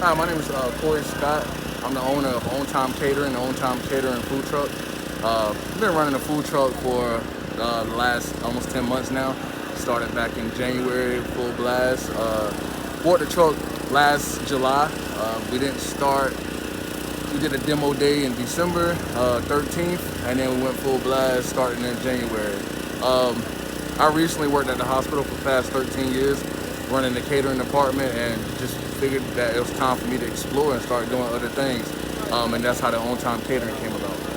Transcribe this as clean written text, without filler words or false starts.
Hi, my name is Corey Scott. I'm the owner of On Time Catering, the On Time Catering food truck. I've been running a food truck for the last almost 10 months now. Started back in January, full blast. Bought the truck last July. We didn't start, we did a demo day in December 13th, and then we went full blast starting in January. I recently worked at the hospital for the past 13 years, running the catering department, and just figured that it was time for me to explore and start doing other things. And that's how the On Time Catering came about.